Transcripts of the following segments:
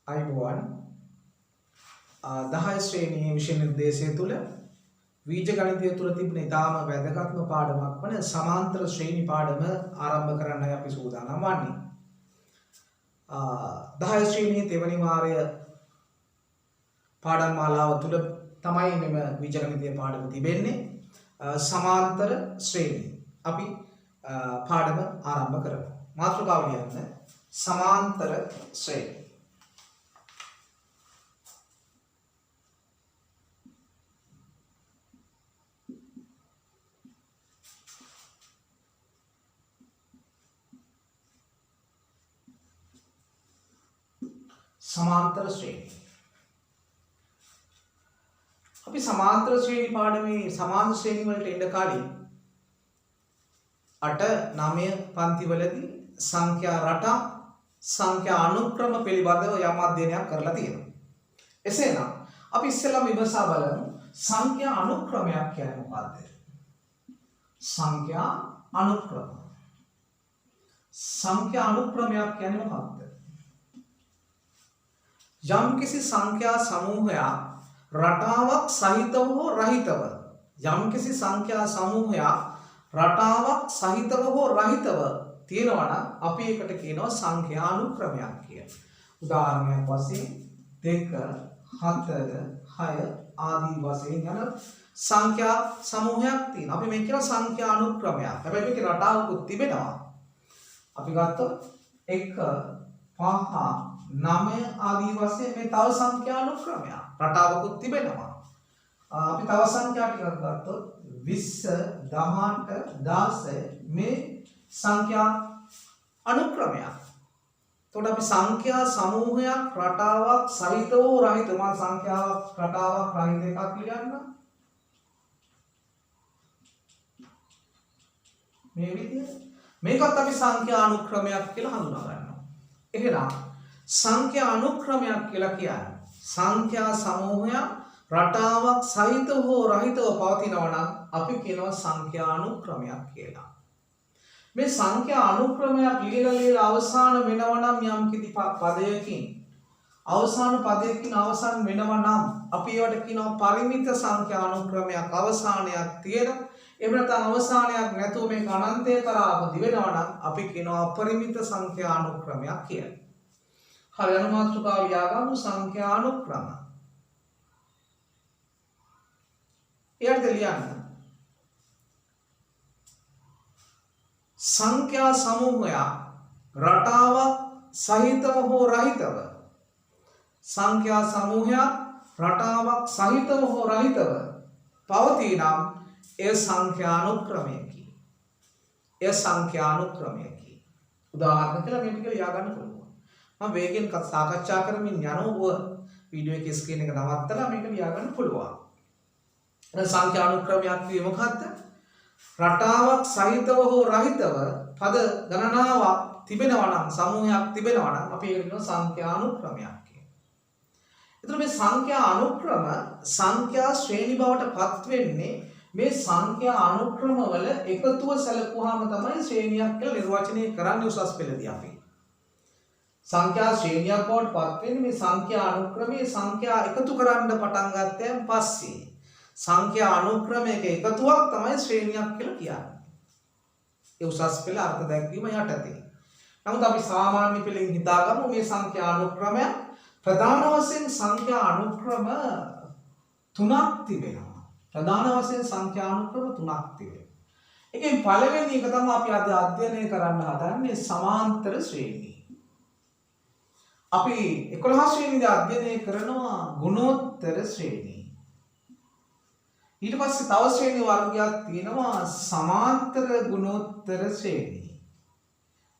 අයිබෝවන් 10 ශ්‍රේණියේ විෂය නිර්දේශය තුළ වීජ ගණිතය තුළ තිබෙන ඉතාම වැදගත්ම පාඩමක් වන සමාන්තර ශ්‍රේණි පාඩම ආරම්භ කරන්නයි අපි සූදානම් වන්නේ. 10 ශ්‍රේණියේ තෙවැනි වාරය පාඩම් මාලාව තුළ තමයි මෙම වීජ ගණිතය පාඩම තිබෙන්නේ. සමාන්තර ශ්‍රේණි. අපි පාඩම ආරම්භ කරමු. මාතෘකාව ලියන්න. සමාන්තර ශ්‍රේණි. සමාන්තර ශ්‍රේණි. අපි සමාන්තර ශ්‍රේණි පාඩමේ සමාන ශ්‍රේණි වලට එන්න කලින් 8 9 පන්තිවලදී සංඛ්‍යා රටා සංඛ්‍යා අනුක්‍රම පිළිබඳව යම් අධ්‍යයනයක් කරලා තියෙනවා. එසේනම් අපි ඉස්සෙල්ලා විමසා බලමු සංඛ්‍යා අනුක්‍රමයක් කියන්නේ මොකක්ද? සංඛ්‍යා අනුක්‍රම. සංඛ්‍යා අනුක්‍රමයක් කියන්නේ මොකක්ද? යම්කිසි සංඛ්‍යා සමූහයක් රටාවක් සහිතව හෝ රහිතව යම්කිසි සංඛ්‍යා සමූහයක් රටාවක් සහිතව හෝ රහිතව තියෙනවා නම් අපි ඒකට කියනවා සංඛ්‍යා අනුක්‍රමයක් කියලා. උදාහරණයක් වශයෙන් 2 4 6 ආදී වශයෙන් යන සංඛ්‍යා සමූහයක් තියෙනවා. අපි මේක කියනවා සංඛ්‍යා අනුක්‍රමයක්. හැබැයි මේකේ රටාවකුත් තිබෙනවා. අපි ගත්තොත් 1 5 9 ආදී වශයෙන් මේ තව සංඛ්‍යා අනුක්‍රමයක්. රටාවකුත් තිබෙනවා. අපි තව සංඛ්‍යා ටිකක් ගත්තොත් 20 18 16 මේ සංඛ්‍යා අනුක්‍රමයක්. එතකොට අපි සංඛ්‍යා සමූහයක් රටාවක් සහිතව රහිතව මා සංඛ්‍යාවක් රටාවක් රහිත එකක් ලියන්න. මේ විදිහට මේකත් අපි සංඛ්‍යා අනුක්‍රමයක් කියලා හඳුනා ගන්නවා. එහෙනම් සංඛ්‍යා අනුක්‍රමයක් කියලා කියන්නේ සංඛ්‍යා සමූහයක් රටාවක් සහිතව හෝ රහිතව පවතිනවා නම් අපි කියනවා සංඛ්‍යා අනුක්‍රමයක් කියලා. මේ සංඛ්‍යා අනුක්‍රමයක් ලියලා අවසාන වෙනවා නම් යම් කිසි පදයකින් අවසාන පදයකින් අවසන් වෙනවා නම් අපි ඒවට කියනවා පරිමිත සංඛ්‍යා අනුක්‍රමයක් අවසානයක් තියෙන. එහෙම නැත්නම් අවසානයක් නැතුව මේක අනන්තය කරා දිවෙනවා නම් අපි කියනවා අපරිමිත සංඛ්‍යා අනුක්‍රමයක් කියලා. හරි අනුමාත්‍රකාව ලියාගමු සංඛ්‍යා අනුක්‍රම. එයාට ලියන්න සංඛ්‍යා සමූහයක් රටාවක් සහිතව හෝ රහිතව සංඛ්‍යා සමූහයක් රටාවක් සහිතව හෝ රහිතව පවතිනම් එය සංඛ්‍යා අනුක්‍රමයකි. එය සංඛ්‍යා අනුක්‍රමයකි. උදාහරණ කියලා මේ ටික ලියා ගන්න පුළුවන්. මම වේගෙන් සාකච්ඡා කරමින් යනකොට වීඩියෝ එකේ ස්ක්‍රීන් එක නවත්තලා මේක ලියා ගන්න පුළුවන්. එහෙනම් සංඛ්‍යා අනුක්‍රමයක් කියේ මොකක්ද? රටාවක් සහිතව හෝ රහිතව පද ගණනාවක් තිබෙනවා නම් සමූහයක් තිබෙනවා නම් අපි ඒකට කියනවා සංඛ්‍යා අනුක්‍රමයක් කියලා. එතකොට මේ සංඛ්‍යා අනුක්‍රම සංඛ්‍යා ශ්‍රේණි බවට පත් වෙන්නේ මේ සංඛ්‍යා අනුක්‍රම වල එකතුව සැලකුවාම තමයි ශ්‍රේණියක් කියලා නිර්වචනය කරන්නේ උසස් පෙළදී අපි. සංඛ්‍යා ශ්‍රේණියක් බවට පත් වෙන්නේ මේ සංඛ්‍යා අනුක්‍රමයේ සංඛ්‍යා එකතු කරන්න පටන් ගත්තයන් පස්සේ. සංඛ්‍යා අනුක්‍රමයක එකතුවක් තමයි ශ්‍රේණියක් කියලා කියන්නේ. ඒ උසස් පෙළ අර්ථ දැක්වීම යටතේ. නමුත් අපි සාමාන්‍ය පෙළෙන් හිතාගමු මේ සංඛ්‍යා අනුක්‍රමය ප්‍රධාන වශයෙන් සංඛ්‍යා අනුක්‍රම තුනක් තිබෙනවා. ප්‍රධාන වශයෙන් සංඛ්‍යා අනුක්‍රම තුනක් තිබෙනවා. එකෙන් පළවෙනි එක තමයි අපි අද අධ්‍යයනය කරන්න හදන්නේ සමාන්තර ශ්‍රේණි. අපි 11 ශ්‍රේණියේදී අධ්‍යයනය කරනවා ගුණෝත්තර ශ්‍රේණි. ඊට පස්සේ තව ශ්‍රේණි වර්ගයක් තියෙනවා සමාන්තර ගුණෝත්තර ශ්‍රේණි.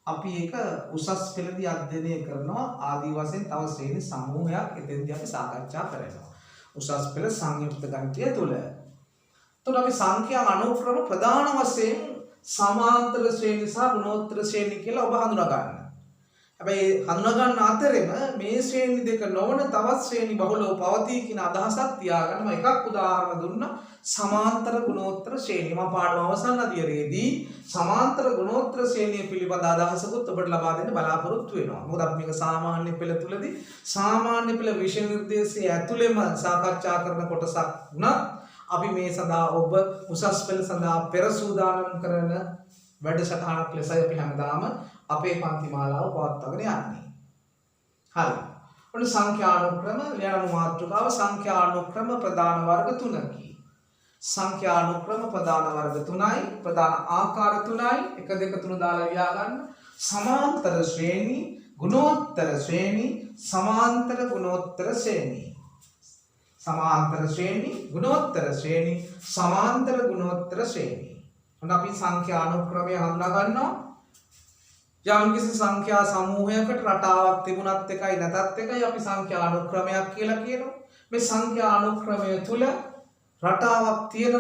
අපි ඒක උසස් පෙළදී අධ්‍යයනය කරනවා ආදී වශයෙන් තව ශ්‍රේණි සමූහයක් එතෙන්දී අපි සාකච්ඡා කරනවා. උසස් පෙළ සංයුක්ත ගණිතය තුල. එතකොට අපි සංඛ්‍යා අනුක්‍රම ප්‍රධාන වශයෙන් සමාන්තර ශ්‍රේණි සහ ගුණෝත්තර ශ්‍රේණි කියලා ඔබ හඳුනා ගන්න. හැබැයි හඳුනා ගන්න අතරෙම මේ ශ්‍රේණි දෙක නොවන තවත් ශ්‍රේණි බහුලව පවතී කියන අදහසක් තියාගන්න එකක් උදාහරණ දුන්නා සමාන්තර ගුණෝත්තර ශ්‍රේණිය. මම පාඩම අවසන් අධ්‍යයනයේදී සමාන්තර ගුණෝත්තර ශ්‍රේණිය පිළිබඳ අදහසකුත් ඔබට ලබා දෙන්න බලාපොරොත්තු වෙනවා. මොකද අපි මේක සාමාන්‍ය පෙළ තුලදී සාමාන්‍ය පෙළ විෂය නිර්දේශයේ ඇතුළෙම සාකච්ඡා කරන කොටසක් වුණත් අපි මේ සඳහා ඔබ උසස් පෙළ සඳහා පෙර සූදානම් කරන වැඩසටහනක් ලෙසයි අපි හැමදාම අපේ පන්ති මාලාව පවත්වාගෙන යන්නේ. හරි. ඔන්න සංඛ්‍යානුක්‍රම ලියන මාතෘකාව සංඛ්‍යානුක්‍රම ප්‍රධාන වර්ග තුනකි. සංඛ්‍යානුක්‍රම ප්‍රධාන වර්ග තුනයි, ප්‍රධාන ආකාර තුනයි. 1 2 3 දාලා ලියා ගන්න. සමාන්තර ශ්‍රේණි, ගුණෝත්තර ශ්‍රේණි, සමාන්තර ගුණෝත්තර ශ්‍රේණි. සමාන්තර ශ්‍රේණි, ගුණෝත්තර ශ්‍රේණි, සමාන්තර ගුණෝත්තර ශ්‍රේණි. ඔන්න අපි සංඛ්‍යානුක්‍රමය හඳුනා ගන්නවා. යම් කිසි සංඛ්‍යා සමූහයකට රටාවක් තිබුණත් එකයි නැතත් එකයි අපි සංඛ්‍යා අනුක්‍රමයක් කියලා කියනවා. මේ සංඛ්‍යා අනුක්‍රමය තුල රටාවක් තියෙන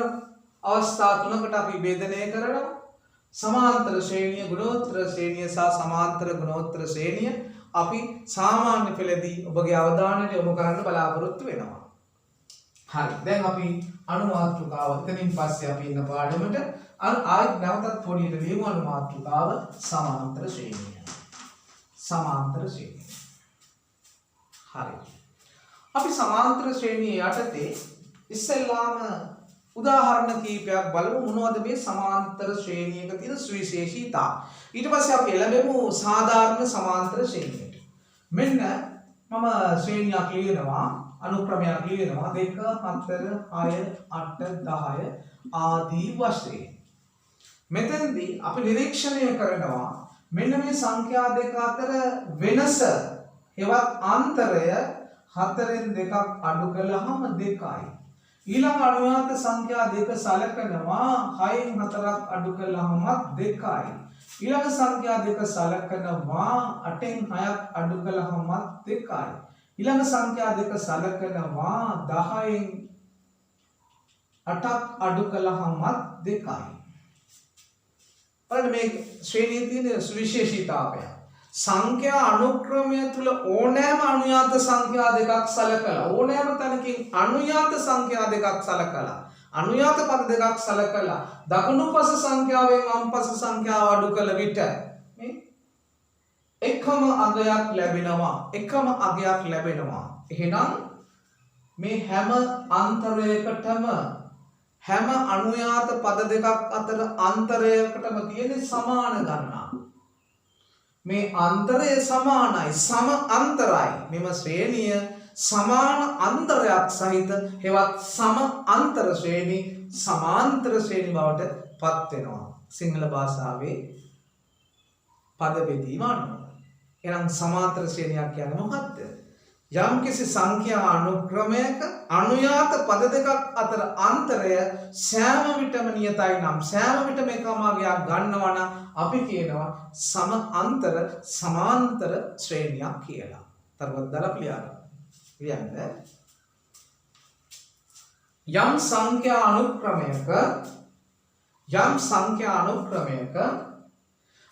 අවස්ථා තුනකට අපි බෙදනය කරනවා. සමාන්තර ශ්‍රේණිය, ගුණෝත්තර ශ්‍රේණිය සහ සමාන්තර ගුණෝත්තර ශ්‍රේණිය අපි සාමාන්‍ය පෙළදී ඔබගේ අවධානයට යොමු කරන්න බලාපොරොත්තු වෙනවා. හරි. දැන් අපි අනුමාත්‍රිකාව එතනින් පස්සේ අපි ඉන්න පාඩමට ආයෙත් නැවතත් පොඩියට ලියමු අනුමාත්‍රිකාව සමාන්තර ශ්‍රේණිය. සමාන්තර ශ්‍රේණිය. හරි. අපි සමාන්තර ශ්‍රේණිය යටතේ ඉස්සෙල්ලාම උදාහරණ කීපයක් බලමු මොනවද මේ සමාන්තර ශ්‍රේණියක තියෙන සුවිශේෂීතා. ඊට පස්සේ අපි එළඹෙමු සාධාරණ සමාන්තර ශ්‍රේණියට. මෙන්න මම ශ්‍රේණියක් ලියනවා අනුක්‍රමයක් ලියනවා 2 4 6 8 10 ආදී වශයෙන්. මෙතෙන්දී අපි නිරීක්ෂණය කරනවා මෙන්න මේ සංඛ්‍යා දෙක අතර වෙනස හෙවත් අන්තරය 4න් 2ක් අඩු කළාම 2යි. ඊළඟ අනුයාත සංඛ්‍යා දෙක සලකනවා 6න් 4ක් අඩු කළාම 2යි. ඊළඟ සංඛ්‍යා දෙක සලකනවා 8න් 6ක් අඩු කළාම 2යි. ඊළඟ සංඛ්‍යා දෙක සලකනවා 10න් 8ක් අඩු කළාම 2යි. බලන්න මේ ශ්‍රේණියේ තියෙන සුවිශේෂීතාවය. සංඛ්‍යා අනුක්‍රමය තුල ඕනෑම අනුයාත සංඛ්‍යා දෙකක් සලකලා ඕනෑම තැනකින් අනුයාත සංඛ්‍යා දෙකක් සලකලා අනුයාත පද දෙකක් සලකලා දකුණුපස සංඛ්‍යාවෙන් වම්පස සංඛ්‍යාව අඩු කළ විට මේ එකම අගයක් ලැබෙනවා. එකම අගයක් ලැබෙනවා. එහෙනම් මේ හැම අන්තරයකටම හැම අනුයාත පද දෙකක් අතර අන්තරයකටම තියෙන සමාන ගණනක්. මේ අන්තරය සමානයි, සම අන්තරයි. මෙම ශ්‍රේණිය සමාන අන්තරයක් සහිත හෙවත් සම අන්තර ශ්‍රේණි සමාන්තර ශ්‍රේණි බවට පත් වෙනවා. සිංහල භාෂාවේ පද බෙදීම අනුව. එහෙනම් සමාන්තර ශ්‍රේණියක් කියන්නේ මොකක්ද? යම්කිසි සංඛ්‍යා අනුක්‍රමයක අනුයාත පද දෙකක් අතර අන්තරය සෑම විටම නියතයි නම් සෑම විටම එකම අගයක් ගන්නවා නම් අපි කියනවා සම අන්තර සමාන්තර ශ්‍රේණියක් කියලා. තවත් දාලා ලියන්න. යම් සංඛ්‍යා අනුක්‍රමයක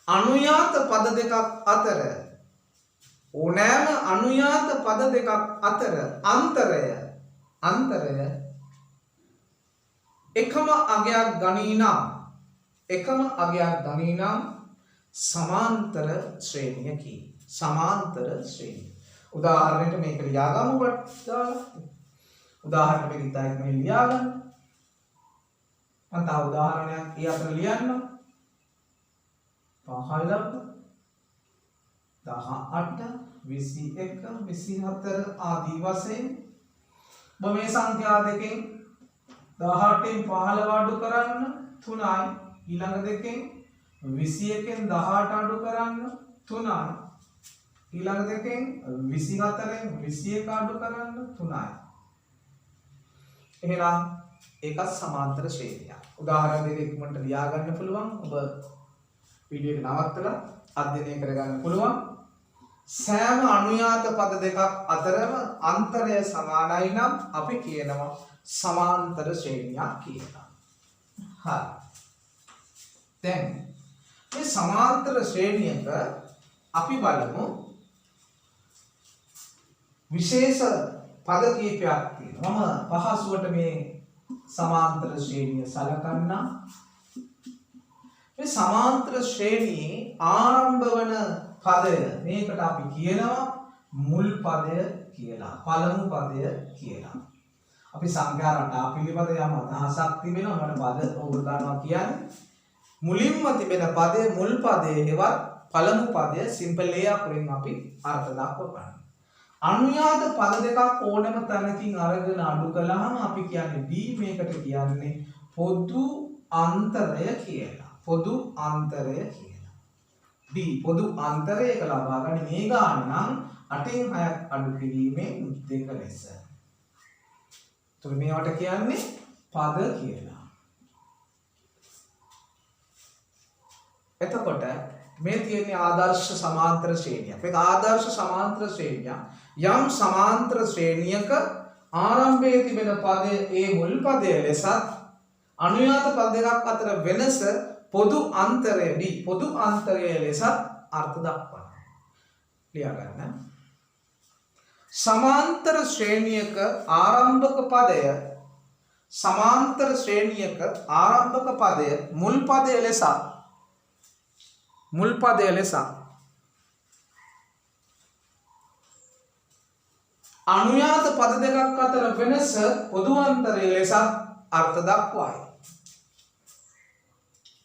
අනුයාත පද දෙකක් අතර ඕනෑම අනුයාත පද දෙකක් අතර අන්තරය එකම අගයක් ගනී නම් සමාන්තර ශ්‍රේණියකි. සමාන්තර ශ්‍රේණිය. උදාහරණයට මේක ලියාගමු දාලා. උදාහරණ මේක ඉතින් මේ ලියාගන්න. මම තව උදාහරණයක් ඊ අතර ලියන්න. 15 18 21 24 ආදී වශයෙන් මේ සංඛ්‍යා දෙකෙන් 18න් 15 අඩු කරන්න 3යි. ඊළඟ දෙකෙන් 21න් 18 අඩු කරන්න 3යි. ඊළඟ දෙකෙන් 24න් 21 අඩු කරන්න 3යි. එහෙනම් ඒකත් සමාන්තර ශ්‍රේණියක්. උදාහරණ දෙක ඉක්මනට ලියා ගන්න පුළුවන්. ඔබ වීඩියෝ එක නවත්තලා අධ්‍යයනය කරගන්න පුළුවන්. සෑම අනුයාත පද දෙකක් අතරම අන්තරය සමානයි නම් අපි කියනවා සමාන්තර ශ්‍රේණියක් කියලා. හරි. දැන් මේ සමාන්තර ශ්‍රේණියක අපි බලමු විශේෂ පද කීපයක් තියෙනවා. මම පහසුවට මේ සමාන්තර ශ්‍රේණිය සලකන්නම්. මේ සමාන්තර ශ්‍රේණියේ ආරම්භ වන පදය මේකට අපි කියනවා මුල් පදය කියලා. පළමු පදය කියලා. අපි සංඛ්‍යා රටා පිළිබඳ යම් අදහසක් තිබෙනවා. මම පද ඔබ කියන්නේ මුලින්ම තිබෙන පදය මුල් පදයේ හෙවත් පළමු පදය සිම්පල් ඒ අකුරින් අපි අර්ථ දක්වපන්න. අනුයාත පද දෙකක් ඕනම තැනකින් අරගෙන අඩු කළාම අපි කියන්නේ B, මේකට කියන්නේ පොදු අන්තරය කියලා. පොදු අන්තරය කියලා. B පොදු අන්තරයක ලබා ගන්න මේ ගාන නම් 8න් 6ක් අඩු කිරීමෙන් 2 ලෙස. ඒතර මේවට කියන්නේ පද කියලා. එතකොට මේ තියෙන ආදර්ශ සමාන්තර ශ්‍රේණියක්. මේක ආදර්ශ සමාන්තර ශ්‍රේණියක්. යම් සමාන්තර ශ්‍රේණියක ආරම්භයේ තිබෙන පදයේ ඒ මුල් පදයේ ලෙසත් අනුයාත පද දෙකක් අතර වෙනස පොදු අන්තරය D පොදු අන්තරයේ ලෙසත් අර්ථ දක්වනවා. ලියා ගන්න. සමාන්තර ශ්‍රේණියක ආරම්භක පදය සමාන්තර ශ්‍රේණියක ආරම්භක පදය මුල් පදයේ ලෙස අනුයාත පද දෙකක් අතර වෙනස පොදු අන්තරයේ ලෙස අර්ථ දක්වයි.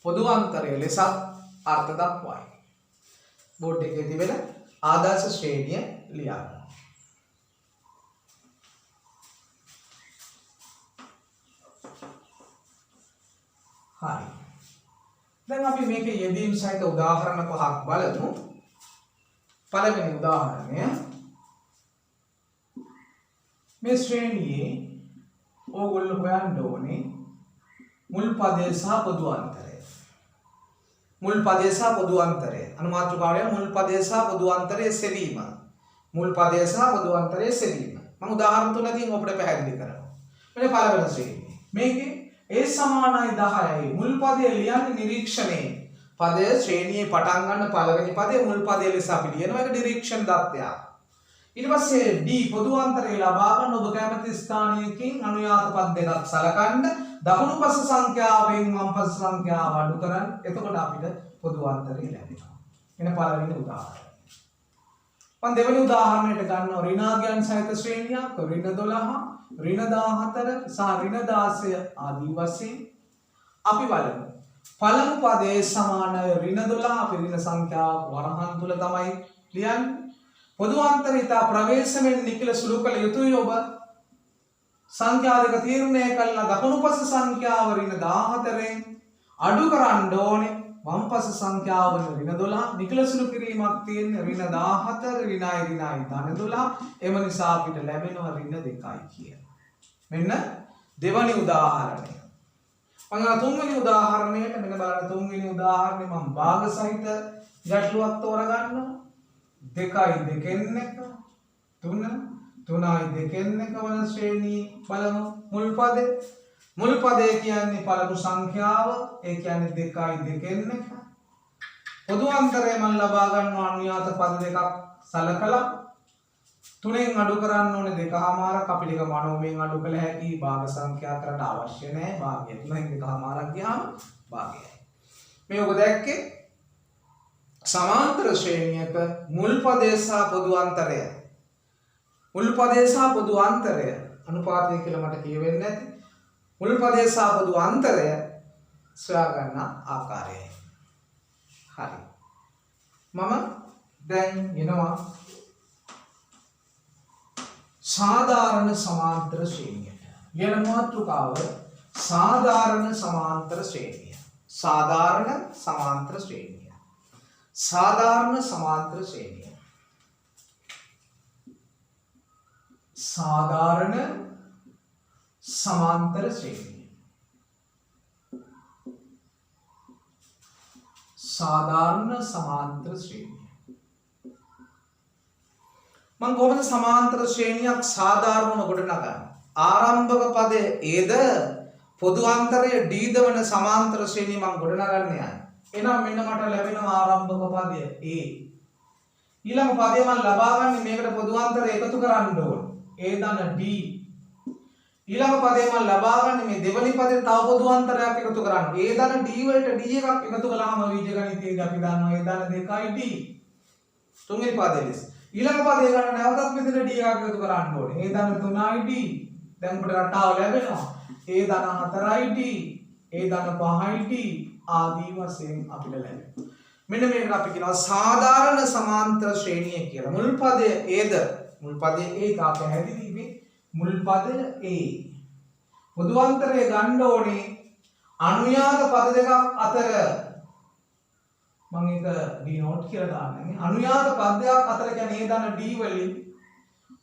පොදු අන්තරයේ ලෙස අර්ථ දක්වයි. බෝඩ් එකේ තිබෙන ආදර්ශ ශ්‍රේණිය ලියා ගන්න. හරි. දැන් අපි මේකේ යෙදීම් සහිත උදාහරණ පහක් බලමු. පළවෙනි උදාහරණය මේ ශ්‍රේණියේ ඕගොල්ලෝ හොයන්න ඕනේ මුල් පදය සහ පොදු අන්තරය. මුල් පදය සහ පොදු අන්තරය. අනුමාත්‍රකාරය මුල් පදය සහ පොදු අන්තරයේ සෙවීම. මුල් පදය සහ පොදු අන්තරයේ සෙවීම. මම උදාහරණ තුනකින් ඔබට පැහැදිලි කරනවා. මෙන්න පළවෙනි ශ්‍රේණිය. මේකේ A සමානයි 10යි. මුල් පදය ලියන්නේ නිරීක්ෂණේ. පදය ශ්‍රේණියේ පටන් ගන්න පළවෙනි පදය මුල් පදය ලෙස අපි ලියනවා. ඒක නිරීක්ෂණ தත්ත්වයක්. ඊට පස්සේ D පොදු අන්තරය ලබා ගන්න ඔබ කැමති ස්ථානයකින් අනුයාත පද දෙකක් සලකන්න. දකුණු පස සංඛ්‍යාවෙන් වම් පස සංඛ්‍යාව අඩු කරන්න. එතකොට අපිට පොදු අන්තරය ලැබෙනවා. එන පළවෙනි උදාහරණය. මම දෙවෙනි උදාහරණයට ගන්නවා ඍණාංගයන් සහිත ශ්‍රේණියක්. ඍණ 12, ඍණ 14 සහ ඍණ 16 ආදී වශයෙන් අපි බලමු. පළමු පදයේ සමානය ඍණ 12 අපි ඍණ සංඛ්‍යාව වරහන් තුල තමයි ලියන්නේ. පොදු අන්තරිත ප්‍රවේශමෙන් නිකල සුළු කළ යුතුයි ඔබ. සංඛ්‍යා දෙක තීරණය කළා දකුණු පස සංඛ්‍යාව ඍණ 14න් අඩු කරන්න ඕනේ. වම් පස සංඛ්‍යාව ඍණ 12 නිකල සුළු කිරීමක් තියෙන ඍණ 14 ඍණයි ධන 12. එම නිසා අපිට ලැබෙනවා ඍණ 2යි කියලා. මෙන්න දෙවනි උදාහරණය. මම තුන්වෙනි උදාහරණයට මෙන්න බලන්න තුන්වෙනි උදාහරණය මම භාග සහිත ගැටලුවක් තෝරගන්නවා. 2යි 2න් 1 3 3යි 2න් 1 වන ශ්‍රේණියේ බලමු මුල් පදේ. මුල් පදේ කියන්නේ පළමු සංඛ්‍යාව. ඒ කියන්නේ 2යි 2න් 1. පොදු අන්තරය මම ලබා ගන්නවා අනුයාත පද දෙකක් සලකලා 3න් අඩු කරන්න ඕනේ 2කමාරක්. අපිට ඒක මනෝමයෙන් අඩු කළ හැකි. භාග සංඛ්‍යා කරට අවශ්‍ය නැහැ. භාගය 3න් 2කමාරක් ගියාම භාගයයි. මේ ඔබ දැක්කේ සමාන්තර ශ්‍රේණියක මුල් පදය සහ පොදු අන්තරය. මුල් පදය සහ පොදු අන්තරය අනුපාතය කියලා මට කියවෙන්නේ නැති. මුල් පදය සහ පොදු අන්තරය සොයා ගන්න ආකාරයයි. හරි. මම දැන් එනවා සාධාරණ සමාන්තර ශ්‍රේණියට. ලියන මාතෘකාව සාධාරණ සමාන්තර ශ්‍රේණිය. සාධාරණ සමාන්තර ශ්‍රේණිය. साधारण समांतर श्रेणी. साधारण समांतर श्रेणी. साधारण समांतर श्रेणी. මම කොහොමද සමාන්තර ශ්‍රේණියක් සාධාරණව ගොඩනගන්නේ? ආරම්භක පදයේ ඒද පොදු අන්තරය D දවන සමාන්තර ශ්‍රේණිය මම ගොඩනගන්නේ යන්නේ. එහෙනම් මෙන්න මට ලැබෙන ආරම්භක පදය A. ඊළඟ පදේ මම ලබා ගන්න මේකට පොදු අන්තරය එකතු කරන්න ඕන. A ධන D. ඊළඟ පදේ මම ලබා ගන්න මේ දෙවෙනි පදේ තව පොදු අන්තරයක් එකතු කරන්න. A ධන D වලට D එකක් එකතු කළාම බීජගණිතයේදී අපි දන්නවා A ධන 2යි D. තුන්වෙනි පදේ ලෙස. ඊළඟ පදේ ගන්න නැවතත් මෙතන D එකක් එකතු කරන්න ඕනේ. A ධන 3යි D. දැන් අපිට රටාව ලැබෙනවා. A ධන 4යි D. A ධන 5යි D. ආදී වශයෙන් අපිට ලැබෙනවා. මෙන්න මේකට අපි කියනවා සාධාරණ සමාන්තර ශ්‍රේණිය කියලා. මුල් පදය Aද මුල් පදයේ A තා පැහැදිලි ඉන්නේ මුල් පදය A. පොදු අන්තරය ගන්න ඕනේ අනුයාත පද දෙකක් අතර මම ඒක D නෝට් කියලා දාන්නේ. අනුයාත පදයක් අතර කියන්නේ A ධන D වලින්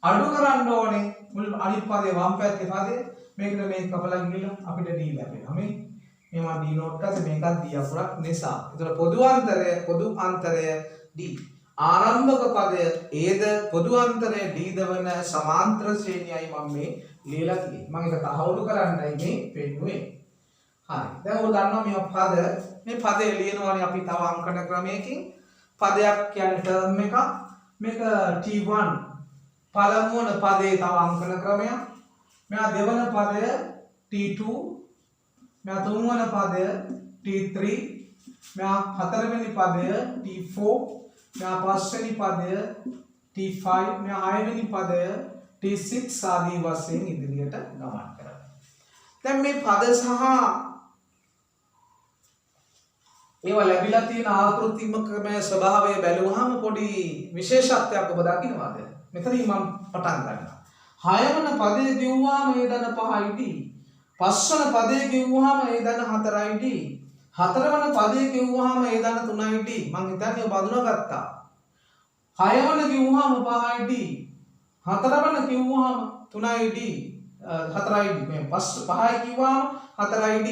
අඩු කරන්න ඕනේ මුල් අනිත් පදේ වම් පැත්තේ පදේ මේකට මේක කපලා ගිහලා අපිට D ලැබෙනවා. මේ මම D නෝට් කරලා මේකත් D අකුරක් නිසා. ඒතර පොදු අන්තරය D. ආරම්භක පදය Aද පොදු අන්තරය D දවන සමාන්තර ශ්‍රේණියයි මම මේ ලියලා තියෙන්නේ. මම ඒක තහවුරු කරන්නයි මේ පෙන්නුවේ. හරි. දැන් ඔය දන්නවා මේ පදේ ලියනවානේ අපි තව අංකන ක්‍රමයකින්. පදයක් කියන්නේ ටර්ම් එකක්. මේක T1 පළමු වන පදේ තව අංකන ක්‍රමයක්. මෙයා දෙවන පදය T2 මෙයා තුන්වන පදය T3 මෙයා හතරවෙනි පදය T4 මෙයා පස්වෙනි පදය T5 මෙයා හයවෙනි පදය T6 ආදී වශයෙන් ඉදිරියට ගමන් කරනවා. දැන් මේ පද සහ ඒවා ලැබිලා තියෙන ආකෘතිමකමය ස්වභාවය බැලුවාම පොඩි විශේෂත්වයක් ඔබ දකින්නවාද? මෙතනින් මම පටන් ගන්නවා. හයවන පදේ කිව්වාම A ධන 5යි D. පස්වන පදේ කිව්වහම A ධන 4යි D. හතරවන පදේ කිව්වහම A ධන 3යි D. මම හිතන්නේ ඔබ අඳුනගත්තා. හයවන කිව්වහම 5යි D. හතරවන කිව්වහම 3යි D. 4යි D. මේ 5යි කිව්වහම 4යි D.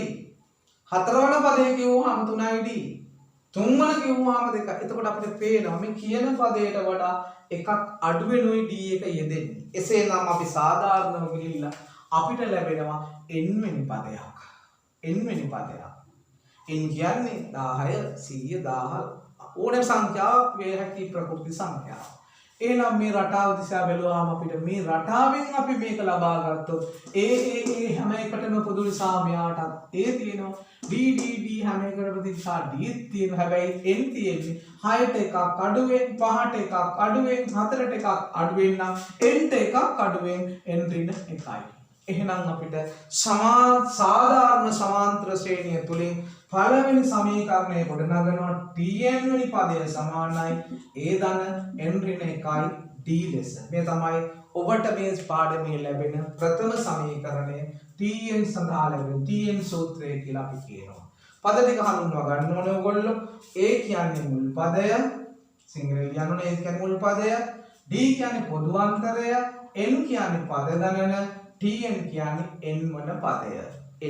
හතරවන පදේ කිව්වහම 3යි D. තුන්වන කිව්වහම 2. එතකොට අපිට පේනවා මේ කියන පදයට වඩා එකක් අඩු වෙනුයි D එක යෙදෙන්නේ. එසේනම් අපි සාධාරණව ගිහිල්ලා අපිට ලැබෙනවා n වෙනි පදයක්. n වෙනි පදයක්. n කියන්නේ 10 100 1000 ඕනෑම සංඛ්‍යාවක් වේ හැකි ප්‍රකෘති සංඛ්‍යාවක්. එහෙනම් මේ රටාව දිහා බැලුවාම අපිට මේ රටාවෙන් අපි මේක ලබා ගත්තොත් හැම එකටම පොදු නිසා මෙයාටත් A තියෙනවා. D හැම එකටම දිසා D තියෙනවා. හැබැයි n තියෙන්නේ 6ට එකක් අඩුවෙන් 5ට එකක් අඩුවෙන් 4ට එකක් අඩුවෙන් නම් n ට එකක් අඩුවෙන් n ඍණ 1යි. එහෙනම් අපිට සාධාරණ සමාන්තර ශ්‍රේණිය තුලින් පළවෙනි සමීකරණය ගොඩනගනවා Tn වෙනි පදය සමානයි A ධන n ඍණ 1යි D ලෙස. මේ තමයි ඔබට මේ පාඩමේ ලැබෙන ප්‍රථම සමීකරණය Tn සඳහා ලැබෙන Tn සූත්‍රය කියලා අපි කියනවා. පද දෙක හඳුන්වා ගන්න ඕනේ ඔයගොල්ලෝ. A කියන්නේ මුල් පදය, සිංහලෙන් ලියන්නේ A කියන්නේ මුල් පදය, D කියන්නේ පොදු අන්තරය, n කියන්නේ පද ගණන, Tn කියන්නේ n වන පදය.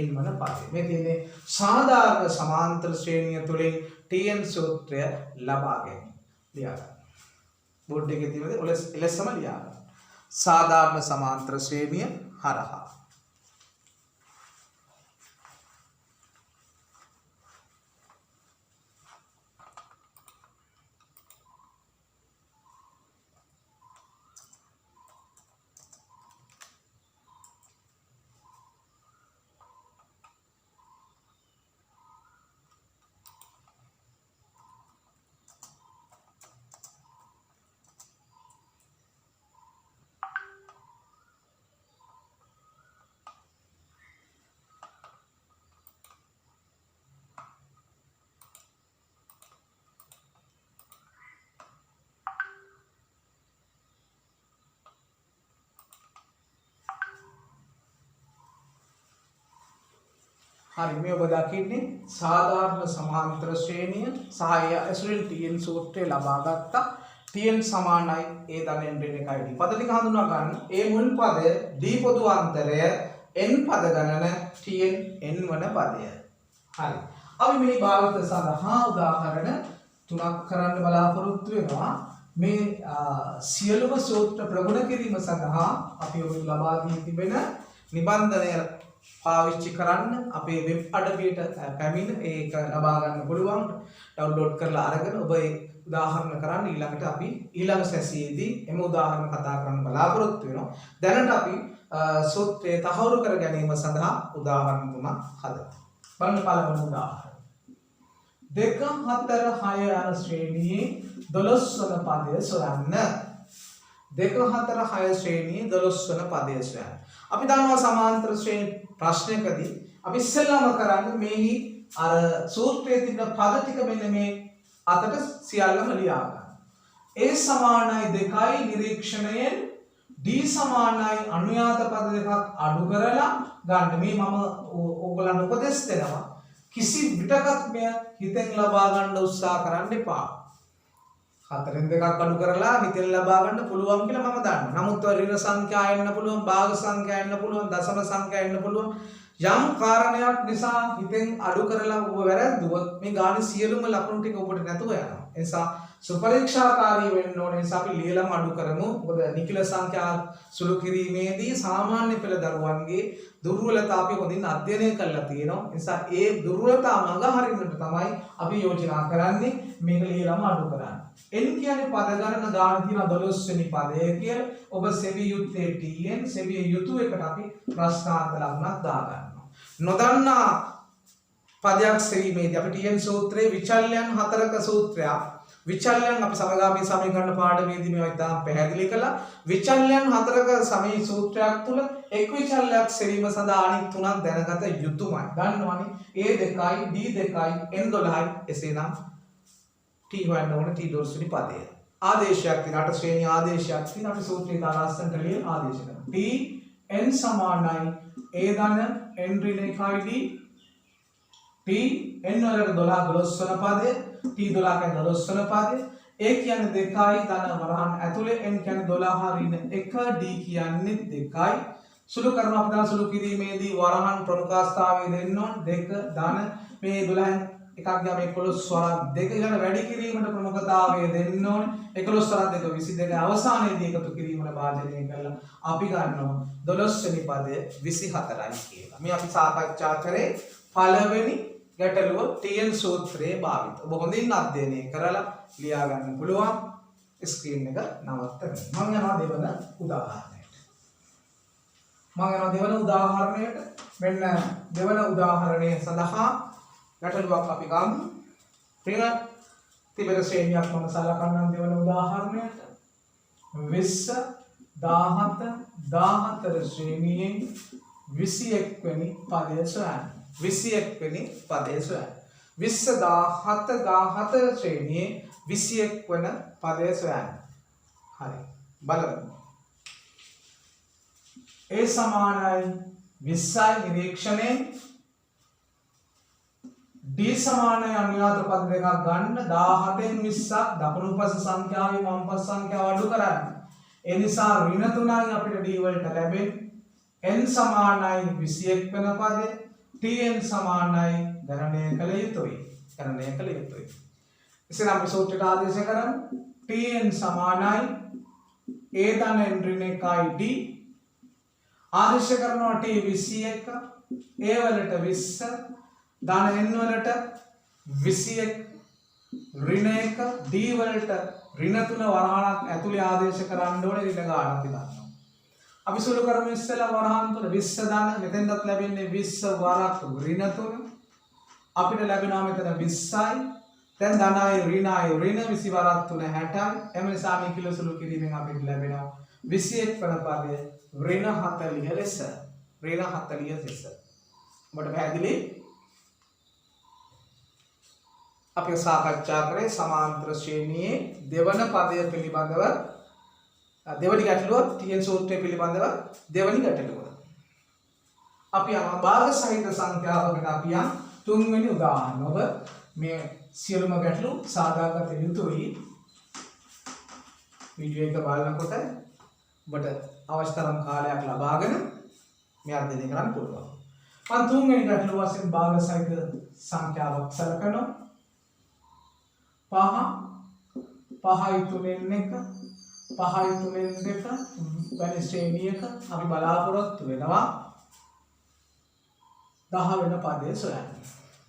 n වන පදය. මේ තියෙන්නේ සාධාරණ සමාන්තර ශ්‍රේණිය තුලින් Tn සූත්‍රය ලබා ගැනීම. ලියා ගන්න. බෝඩ් එකේ තියෙන්නේ ඔලස් එලෙසම ලියා ගන්න. සාධාරණ සමාන්තර ශ්‍රේණිය හරහා හරි මේ ඔබ දකින්නේ සාධාරණ සමාන්තර ශ්‍රේණිය සහ ඇසුරින් Tn සූත්‍රය ලබා ගත්තා. Tn සමානයි A ධන n ඍණ 1යි. පද ටික හඳුනා ගන්න. A මුල් පදය, D පොදු අන්තරය, n පද ගණන, Tn n වන පදය. හරි. අපි මේ භාවිත සඳහා උදාහරණ 3ක් කරන්න බලාපොරොත්තු වෙනවා. මේ සියලුම සූත්‍ර ප්‍රගුණ කිරීම සඳහා අපි ඔබට ලබා දී තිබෙන නිබන්ධනය පාවිච්චි කරන්න අපේ වෙබ් අඩවියට පැමිණ ඒක ලබා ගන්න පුළුවන්. ඩවුන්ලෝඩ් කරලා අරගෙන ඔබ ඒ උදාහරණ කරන්න ඊළඟට අපි ඊළඟ සැසියේදී එම උදාහරණ කතා කරන්න බලාපොරොත්තු වෙනවා. දැනට අපි සූත්‍රය තහවුරු කර ගැනීම සඳහා උදාහරණ තුනක් හදමු. බලන්න පළවෙනි උදාහරණය. 2 4 6 යන ශ්‍රේණියේ 12 වන පදය සොයන්න. 2 4 6 ශ්‍රේණියේ 12 වන පදය සොයන්න. අපි දන්නවා සමාන්තර ශ්‍රේණි ප්‍රශ්නකදී අපි ඉස්සෙල්ලාම කරන්නේ මේහි අර සූත්‍රයේ තියෙන පද ටික මෙන්න මේ අතට සියල්ලම ලියා ගන්න. A සමානයි 2යි නිරීක්ෂණයෙන් D සමානයි අනුයාත පද දෙකක් අඩු කරලා ගන්න. මේ මම ඕගොල්ලන්ට උපදෙස් දෙනවා. කිසි විටකත් මෙය හිතෙන් ලබා ගන්න උත්සාහ කරන්න එපා. 4න් 2ක් අඩු කරලා හිතෙන් ලබා ගන්න පුළුවන් කියලා මම දන්නවා. නමුත් ඍණ සංඛ්‍යා එන්න පුළුවන්, භාග සංඛ්‍යා එන්න පුළුවන්, දශම සංඛ්‍යා එන්න පුළුවන්. යම් කාරණයක් නිසා හිතෙන් අඩු කරලා ඔබ වැරද්දුවොත් මේ ගානේ සියලුම ලකුණු ටික ඔබට නැතුව යනවා. ඒ නිසා සුපරීක්ෂාකාරී වෙන්න ඕනේ. නිසා අපි ලියලම අඩු කරමු. මොකද නිකිල සංඛ්‍යා සුළු කිරීමේදී සාමාන්‍ය පෙළ දරුවන්ගේ දුර්වලතා අපි හොඳින් අධ්‍යයනය කරලා තියෙනවා. ඒ නිසා ඒ දුර්වලතා මඟ හරින්නට තමයි අපි යෝජනා කරන්නේ මේක ලියලම අඩු කරන්න. n කියන්නේ පද ගණන ගාන තියෙන 12 වෙනි පදය කියලා. ඔබ සෙවිය යුත්තේ tn සෙවිය යුතු එකට අපි ප්‍රශ්නාර්ථ ලකුණක් දාගන්නවා. නොදන්නා පදයක් සෙවීමේදී අපි tn සූත්‍රයේ විචල්‍යයන් 4ක සූත්‍රයක් විචල්‍යයන් අපි සමගාමී සමීකරණ පාඩමේදී මේවා ඉතාම පැහැදිලි කළා. විචල්‍යයන් 4ක සමී සූත්‍රයක් තුල එක් විචල්‍යයක් සෙවීම සඳහා අනිත් තුනක් දැනගත යුතුමයි. දන්නවනේ a2යි d2යි n12යි එසේනම් t හොයන්න ඕන t දොස්වනි පදය. ආදේශයක් තියෙන අට ශ්‍රේණි ආදේශයක් තියෙන අපි සූත්‍රයේ දාලාස්සන්ට ලියන ආදේශ කරනවා. t n සමානයි a ධන n ඍණ 1යි d t n වලට 12 වන පදය t 12 කියන්නේ 12 වන පදය a කියන්නේ 2යි ධන වරහන් ඇතුලේ n කියන්නේ 12 ඍණ 1 d කියන්නේ 2යි සුළු කරන අපදා සුළු කිරීමේදී වරහන් ප්‍රමුඛස්ථාවය දෙන්න ඕන 2 ධන මේ 12න් එකක් ගාම 11 වරක් 2 ගන්න වැඩි කිරීමට ප්‍රමුඛතාවය දෙන්න ඕන 11 වරක් 2 22 අවසානයේදී එකතු කිරීමට භාජනය කරලා අපි ගන්නවා 12 වෙනි පදය 24යි කියලා. මේ අපි සාකච්ඡා කරේ පළවෙනි ගැටලුව tn සූත්‍රයේ භාවිත. ඔබ හොඳින් අධ්‍යයනය කරලා ලියා ගන්න පුළුවන්. ස්ක්‍රීන් එක නවත්තන්න. මම යනවා දෙවන උදාහරණයට. මෙන්න දෙවන උදාහරණය සඳහා ගැටලුවක් අපි ගමු. ඍණ තිබෙන ශ්‍රේණියක් මම සලකන්නම් දෙවන උදාහරණයට. 20 17 14 ශ්‍රේණියේ 21 වෙනි පදය සොයන්න. 21 වෙනි පදය සොයන්න. 20 17 14 ශ්‍රේණියේ 21 වන පදය සොයන්න. හරි. බලමු. a සමානයි 20යි නිරීක්ෂණයෙන් d සමානයි අනුයාත පද දෙකක් ගන්න 17න් 20ක් දකුණු පස සංඛ්‍යාවේ වම් පස සංඛ්‍යාව අඩු කරන්න. ඒ නිසා ඍණ 3යි අපිට d වලට ලැබෙන්නේ n සමානයි 21 වෙන පදේ tn සමානයි ගණනය කළ යුතුයි. එසේනම් අපි සූත්‍රයට ආදේශ කරමු. tn සමානයි a ධන n ඍණ 1යි d ආදේශ කරනවා t 21 a වලට 20 ධන n වලට 21 ඍණ 1 d වලට ඍණ 3 වරහණක් ඇතුලේ ආදේශ කරන්න ඕනේ ඍණ ගානක් අපි දන්නවා. අපි සුළු කරමු ඉස්සෙල්ලා වරහන් තුන 20 ධන මෙතෙන්වත් ලැබෙන්නේ 20 වරක් ඍණ 3 අපිට ලැබෙනවා මෙතන 20යි දැන් ධනයි ඍණයි ඍණ 20 වරක් 3 60යි එම නිසා මේ කිලෝ සුළු කිරීමෙන් අපිට ලැබෙනවා 21 වන පදය ඍණ 40 ලෙස ඔබට පැහැදිලි? අපි සාකච්ඡා කරේ සමාන්තර ශ්‍රේණියේ දෙවන පදය පිළිබඳව දෙවනි ගැටලුව tn සූත්‍රය පිළිබඳව දෙවනි ගැටලුව. අපි යන භාග සහිත සංඛ්‍යාවකට අපි යන තුන්වෙනි උදාහරණ. ඔබ මේ සියලුම ගැටලු සාදාගත යුතුයි. වීඩියෝ එක බලනකොට ඔබට අවශ්‍ය තරම් කාලයක් ලබාගෙන මේ අධ්‍යයනය කරන්න පුළුවන්. මම තුන්වෙනි ගැටලුව වශයෙන් භාග සහිත සංඛ්‍යාවක් සලකනවා. 5යි 3න් 1 5යි 3න් 2 වැනි ශ්‍රේණියක අපි බලාපොරොත්තු වෙනවා 10 වෙනි පදය සොයන්න.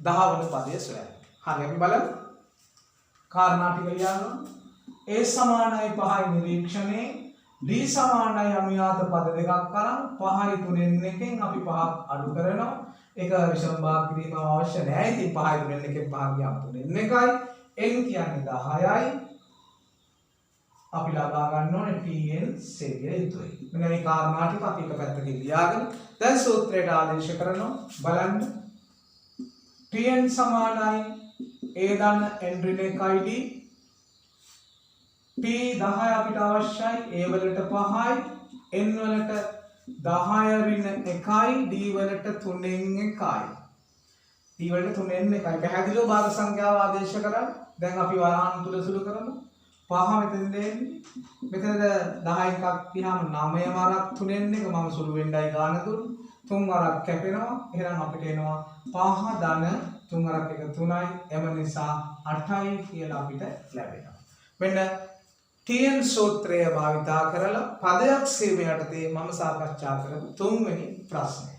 10 වෙනි පදය සොයන්න. හරි අපි බලමු. කාරණා ටික ලියන්න. A සමානයි 5යි නිරීක්ෂණේ D සමානයි අනුයාත පද දෙකක් කරන් 5යි 3න් එකෙන් අපි 5ක් අඩු කරනවා. ඒක විෂම භාග කිරීම අවශ්‍ය නැහැ. ඉතින් 5යි 3න් එකෙන් 5 ගියාම 3න් එකයි. n කියන්නේ 10යි. අපි ලබා ගන්න ඕනේ tn සේවය යුතුයි. මෙන්න මේ කාරණා ටික අපි එක පැත්තකින් ලියාගෙන දැන් සූත්‍රයට ආදේශ කරනවා. බලන්න. tn සමානයි a දන්න n ඍණ 1යි d p 10 අපිට අවශ්‍යයි a වලට 5යි n වලට 10 ඍණ 1යි d වලට 3න් 1යි d වලට 3න් 1යි පැහැදිලිව භාග සංඛ්‍යාව ආදේශ කරන්න. දැන් අපි වරහන් තුල සුළු කරමු. 5 මෙතෙන් දෙන්නේ. මෙතනද 10 එකක් තියාම 9 වරක් 3න් 1 මම සුළු වෙන්නයි ගාන දුන්නේ. 3 වරක් කැපෙනවා. එහෙනම් අපිට එනවා 5 ධන 3 වරක් එක 3යි. එම නිසා 8යි කියලා අපිට ලැබෙනවා. මෙන්න tn සූත්‍රය භාවිතා කරලා පදයක් සේවය යටතේ මම සාකච්ඡා කරපු 3 වෙනි ප්‍රශ්නය.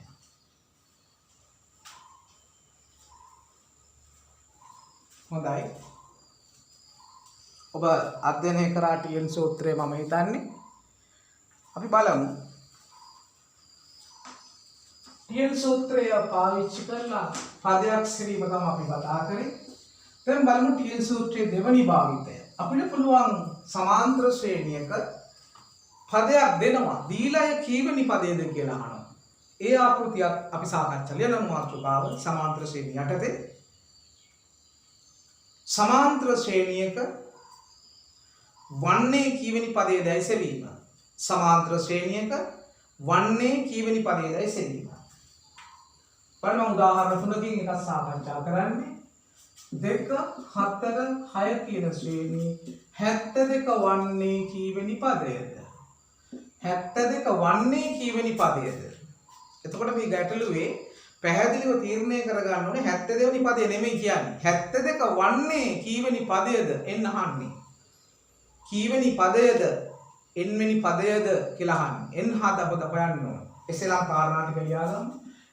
හොඳයි. ඔබ අධ්‍යයනය කරා tn සූත්‍රය මම හිතන්නේ. අපි බලමු. tn සූත්‍රය පාවිච්චි කරලා පදයක් සෙවීම තමයි අපි කතා කරේ. දැන් බලමු tn සූත්‍රයේ දෙවනි භාවිතය. අපිට පුළුවන් සමාන්තර ශ්‍රේණියක පදයක් දෙනවා. දීලා කීවෙනි පදයේද කියලා අහනවා. ඒ ආකෘතියක් අපි සාකච්ඡා ලියන මාතෘකාව සමාන්තර ශ්‍රේණිය යටතේ සමාන්තර ශ්‍රේණියක වන්නේ කීවෙනි පදයේදයි සෙවීම. සමාන්තර ශ්‍රේණියක වන්නේ කීවෙනි පදයේදයි සෙවීම. බලන්න උදාහරණ තුනකින් එකක් සාකච්ඡා කරන්නේ. 2 4 6 කියන ශ්‍රේණිය 72 වන්නේ කීවෙනි පදයේද? 72 වන්නේ කීවෙනි පදයේද? එතකොට මේ ගැටලුවේ පැහැදිලිව තීරණය කරගන්න ඕනේ 72 වෙනි පදය නෙමෙයි කියන්නේ. 72 වන්නේ කීවෙනි පදයේද? එන්න අහන්නේ. කීවෙනි පදයේද? n වෙනි පදයේද කියලා අහන්නේ. n හදපද හොයන්න ඕනේ. එසේලා කාරණා ටික ලියාගමු.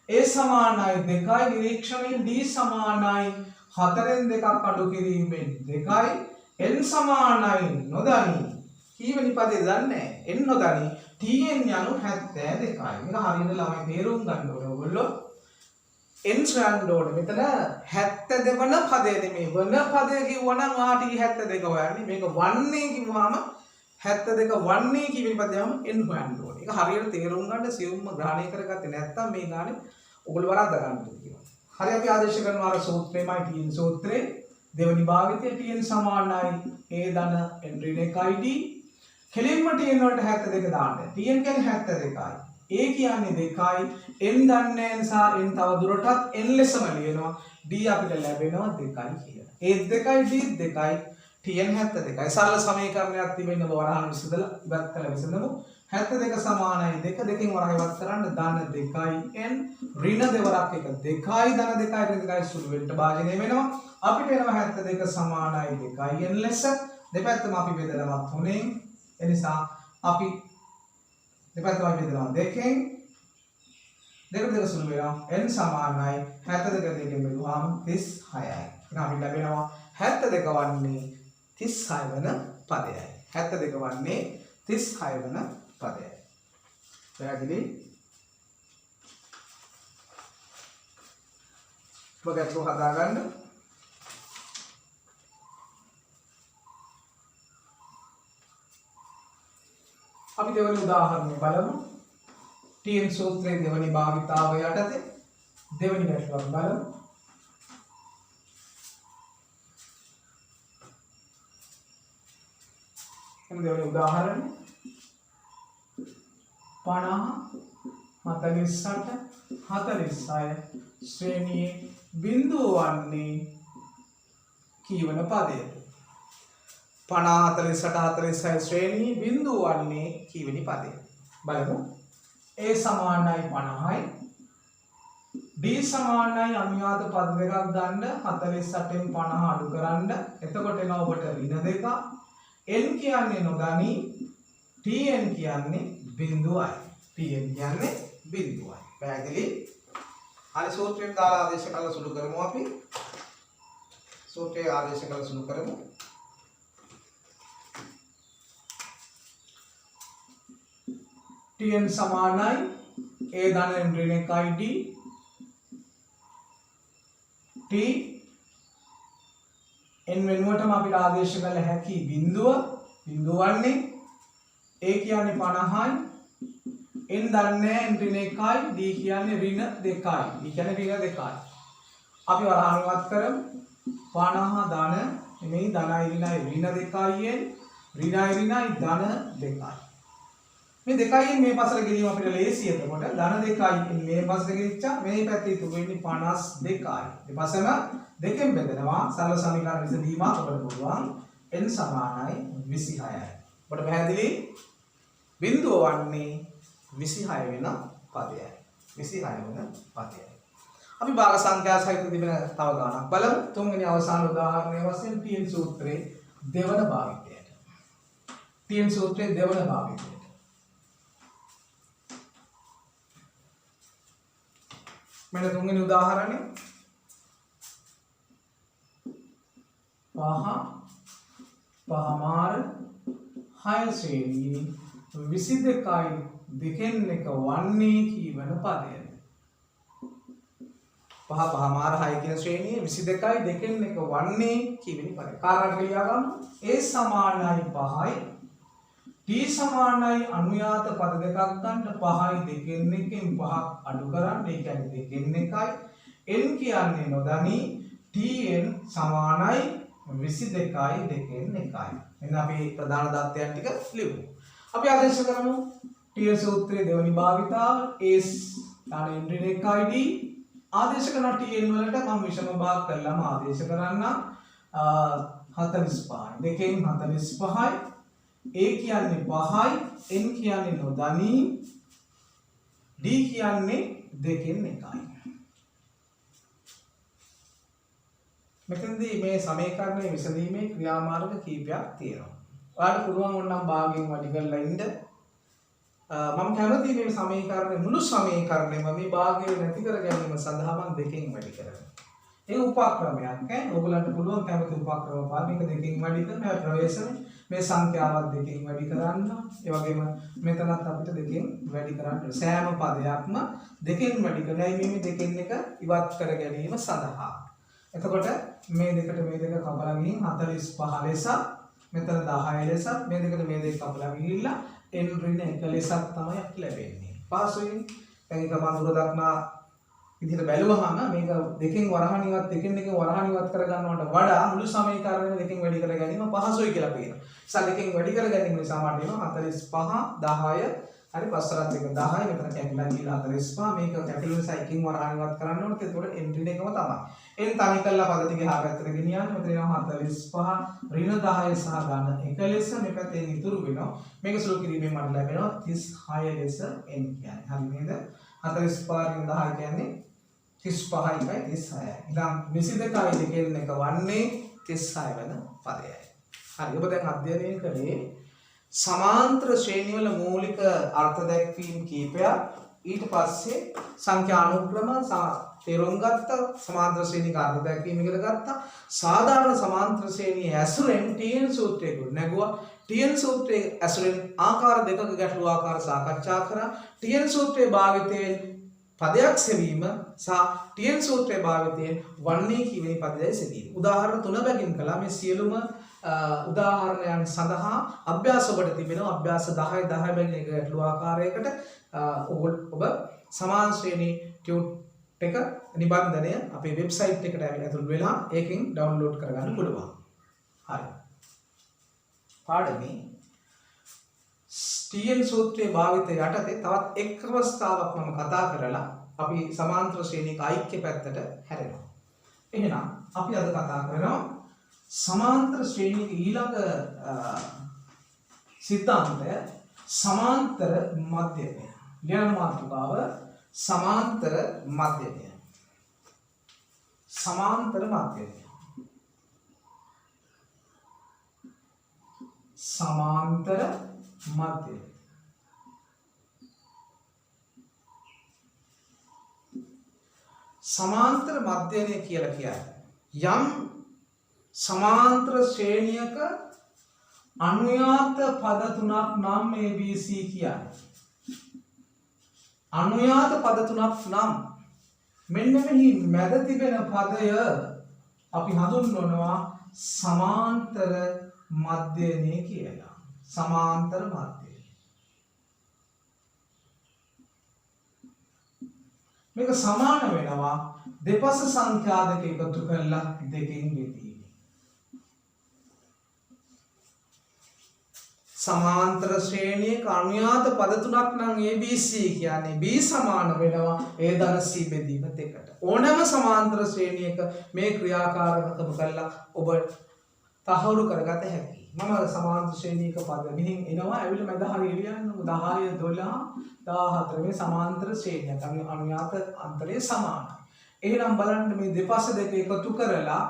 a සමානයි 2යි නිරීක්ෂණයෙන් d සමානයි 4න් 2ක් අඩු කිරීමෙන් 2යි n සමානයි නොදනි කීවෙනි පදේ දන්නේ n නොදනි tn යනු 72යි. මේක හරියට ළමයි තේරුම් ගන්න ඕනේ ඔයගොල්ලෝ. n සොයන්න ඕනේ. මෙතන 72 වන පදේ නෙමෙයි වන පදේ කිව්වනම් ආටි 72 හොයන්නේ. මේක වන්නේ කිව්වම 72 වන්නේ කීවෙනි පදයම n හොයන්න ඕනේ. ඒක හරියට තේරුම් ගන්න සියුම්ම ග්‍රහණය කරගත්තේ නැත්නම් මේ ගානේ ඔයගොල්ලෝ වරද්දා ගන්න තියෙනවා. හරි අපි ආදේශ කරනවා අර සූත්‍රයමයි tn සූත්‍රේ දෙවනි භාවිතය tn සමානයි a ධන n ඍණ 1id කෙලින්ම tn වලට 72 දාන්න. tn කියන්නේ 72යි. a කියන්නේ 2යි. n දන්නේ නිසා n තව දුරටත් n ලෙසම ලියනවා. d අපිට ලැබෙනවා 2යි කියලා. a 2යි d 2යි tn 72යි. සරල සමීකරණයක් තිබෙන්න ඔබ වරහන් විසඳලා ඉවත් කළ විසඳමු. 72 සමානයි 2 දෙකෙන් වරහ ඉවත් කරන්න ධන 2යි n ඍණ දෙවරක් එක 2යි ධන 2යි ඍණ 2යි සුළු වෙන්න භාජනය වෙනවා. අපිට එනවා 72 සමානයි 2යි n ලෙස. දෙපැත්තම අපි බෙදනවා 3ෙන්. ඒ නිසා අපි දෙපැත්තම බෙදනවා 2ෙන්. දෙක දෙක සුළු වෙනවා n සමානයි 72 දෙකෙන් බෙදුවාම 36යි. එහෙනම් අපිට ලැබෙනවා 72 වන්නේ 36 වන පදයයි. 72 වන්නේ 36 වන පදයයි. පැහැදිලි? මොකක්ද හදාගන්න? අපි දෙවන උදාහරණය බලමු. tn සූත්‍රයේ දෙවනි භාවිතාව යටතේ දෙවනි ගැටලුව බලමු. දෙවන උදාහරණය 50 48 46 ශ්‍රේණියේ බිඳුව වන්නේ කීවන පදයද? 50 48 46 ශ්‍රේණියේ බිඳුව වන්නේ කීවෙනි පදයද? බලමු. a සමානයි 50යි d සමානයි අනුයාත පද දෙකක් ගන්න 48න් 50 අඩු කරන්න. එතකොට එනවා ඔබට ඍණ 2. n කියන්නේ නොදනි tn කියන්නේ බිඳුවයි. tn කියන්නේ බිඳුවයි. පැහැදිලි? හරි සූත්‍රයෙන් දාලා ආදේශ කළ සුළු කරමු අපි. සූත්‍රයේ ආදේශ කළ සුළු කරමු. Tn සමානයි a ධන ඍණ 1යි d t n වෙනුවටම අපිට ආදේශ කළ හැකි බිඳුව වන්නේ a කියන්නේ 50යි n දන්නේ n ඍණ 1යි d කියන්නේ ඍණ 2යි d කියන්නේ ඍණ 2යි අපි වරහණුවත් කරමු 50 ධන මේ ධනයි ඍණයි ඍණ 2යි n ඍණයි ඍණයි ධන 2යි මේ 2යි මේ පස්සට ගෙනීම අපිට ලේසි. එතකොට ධන 2යි මේ පස්සට ගෙනිච්චා මේ පැත්තේ ඉතුරු වෙන්නේ 52යි. දෙපසම දෙකෙන් බෙදනවා සරල සමීකරණ විසඳීමක් අපිට පුළුවන් n සමානයි 26යි. ඔබට පැහැදිලි? බිඳුව වන්නේ 26 වෙන පදයයි. 26 වෙන පදයයි. අපි භාග සංඛ්‍යා සහිත තිබෙන තව ගානක් බලමු. තුන්වෙනි අවසාන උදාහරණය වශයෙන් TN සූත්‍රයේ දෙවන භාවිතයට. TN සූත්‍රයේ දෙවන භාවිතයට. මෙන්න තුන්වෙනි උදාහරණය. පහමාර 6 ශ්‍රේණියේ 22යි දෙකෙන් එක වන්නේ කීවන පදයද? පහමාර 6 කියන ශ්‍රේණියේ 22යි දෙකෙන් එක වන්නේ කීවෙනි පදය? කාරණාට ලියා ගමු. a සමානයි 5යි t සමානයි අනුයාත පද දෙකක් ගන්න 5යි දෙකෙන් එකෙන් 5ක් අඩු කරන්න. ඒ කියන්නේ දෙකෙන් එකයි. n කියන්නේ නොදනි tn සමානයි 22යි දෙකෙන් එකයි. එන්න අපි ප්‍රධාන දත්තයන් ටික ලියමු. අපි ආදේශ කරමු TN සූත්‍රයේ දෙවනි භාවිතාව a දාන n ඍණ 1id ආදේශ කරන tn වලට මම විෂම භාග කළාම ආදේශ කරන්න 45යි. දෙකෙන් 45යි a කියන්නේ 5යි n කියන්නේ නොදනි d කියන්නේ දෙකෙන් එකයි. මෙතනදී මේ සමීකරණය විසඳීමේ ක්‍රියාමාර්ග කීපයක් තියෙනවා. ඔයාලට පුළුවන් ඕනනම් භාගයෙන් වැඩි කරලා ඉන්න. මම කැමතියි මේ සමීකරණය මුළු සමීකරණයම මේ භාගය නැති කර ගැනීම සඳහා මම දෙකෙන් වැඩි කරනවා. ඒ උපක්‍රමයක් ඈ. ඕගලන්ට පුළුවන් කැමති උපක්‍රම පාන මේක දෙකෙන් වැඩි කරන ප්‍රවේශනේ මේ සංඛ්‍යාවත් දෙකෙන් වැඩි කරන්න. ඒ වගේම මෙතනත් අපිට දෙකෙන් වැඩි කරන්න. සෑම පදයක්ම දෙකෙන් වැඩි කරනයි මේ දෙකෙන් එක ඉවත් කර ගැනීම සඳහා. එතකොට මේ දෙකට මේ දෙක කපලා ගිහින් 45 ලෙස මෙතන 10 ලෙස මේ දෙකට මේ දෙක කපලා ගිහිල්ලා n ඍණ 1 ලෙසක් තමයි අපිට ලැබෙන්නේ. පාසුවෙන් දැන් එක මම දුර දක්නා විදිහට බැලුවහම මේක දෙකෙන් වරහන් ඉවත් දෙකෙන් එක වරහන් ඉවත් කර ගන්නවට වඩා මුළු සමීකරණය දෙකෙන් වැඩි කර ගැනීම පහසුයි කියලා පේනවා. නිසා දෙකෙන් වැඩි කර ගැනීම නිසා මට එනවා 45 10 හරි පස්සරත් එක 10 මෙතන කැපිලා ගිහලා 45 මේක කැපිලා නිසා එකකින් වරහන් ඉවත් කරන්න ඕනේ. ඒකෝට n ඍණ එකම තමයි. n තනි කරලා පද ටික එහා පැත්තට ගෙනියන්න. මෙතන එනවා 45 ඍණ 10 සහ ධන 1 ලෙස මේ පැත්තෙන් ඉතුරු වෙනවා. මේක සුළු කිරීමෙන් මට ලැබෙනවා 36 ලෙස n කියන්නේ. හරි නේද? 45 ඍණ 10 කියන්නේ 35යි 36යි. ඉතින් 22යි දෙකෙන් එක වන්නේ 36 වෙන පදයයි. හරි. ඔබ දැන් අධ්‍යයනය කළේ සමාන්තර ශ්‍රේණිවල මූලික අර්ථ දැක්වීම් කීපයක්. ඊට පස්සේ සංඛ්‍යා අනුක්‍රම තේරුම් ගත්තා. සමාන්තර ශ්‍රේණික අර්ථ දැක්වීම ඉගෙන ගත්තා. සාධාරණ සමාන්තර ශ්‍රේණිය ඇසුරෙන් TN සූත්‍රය නැගුවා. TN සූත්‍රයේ ඇසුරෙන් ආකාර දෙකක ගැටළු ආකාර සාකච්ඡා කරා. TN සූත්‍රයේ භාවිතයෙන් පදයක් සෙවීම සහ TN සූත්‍රයේ භාවිතයෙන් වන්නේ කීවෙනි පදයයි සෙවීම. උදාහරණ 3 බැගින් කළා. මේ සියලුම උදාහරණයන් සඳහා අභ්‍යාස ඔබට තිබෙනවා. අභ්‍යාස 10 බැගින් එක ගැටළු ආකාරයකට ඔබ සමාන ශ්‍රේණි ටියුට් එක නිබන්ධනය අපේ වෙබ්සයිට් එකට ඇතුල් වෙලා ඒකෙන් ඩවුන්ලෝඩ් කරගන්න පුළුවන්. හරි. පාඩමේ TN සූත්‍රයේ භාවිත යටතේ තවත් එක් අවස්ථාවක් මම කතා කරලා අපි සමාන්තර ශ්‍රේණික ඓක්‍ය පැත්තට හැරෙනවා. එහෙනම් අපි අද කතා කරනවා සමාන්තර ශ්‍රේණික ඊළඟ සිද්ධාන්තය සමාන්තර මධ්‍යමය. ලියන මාතෘකාව සමාන්තර මධ්‍යමය. සමාන්තර මධ්‍යමය. සමාන්තර මධ්‍යමය. සමාන්තර මධ්‍යනය කියලා කියන්නේ යම් සමාන්තර ශ්‍රේණියක අනුයාත පද තුනක් නම් ABC කියන්නේ. අනුයාත පද තුනක් නම් මෙන්න මෙහි මැද තිබෙන පදය අපි හඳුන්වනවා සමාන්තර මධ්‍යනය කියලා. සමාන්තර මධ්‍යනය. මේක සමාන වෙනවා දෙපස සංඛ්‍යා දෙක එකතු කරලා දෙකෙන් බෙදීම. සමාන්තර ශ්‍රේණියක අනුයාත පද තුනක් නම් ABC කියන්නේ B සමාන වෙනවා A ධන C බෙදීම දෙකට. ඕනෑම සමාන්තර ශ්‍රේණියක මේ ක්‍රියාකාරකම කරලා ඔබ තහවුරු කරගත හැකියි. මම සමාන්තර ශ්‍රේණියක පද මෙහින් එනවා ඇවිල්ලා මම 10 එළියන්නකො 10 12 14 මේ සමාන්තර ශ්‍රේණියක් අනුයාත අන්තරේ සමානයි. එහෙනම් බලන්න මේ දෙපස දෙක එකතු කරලා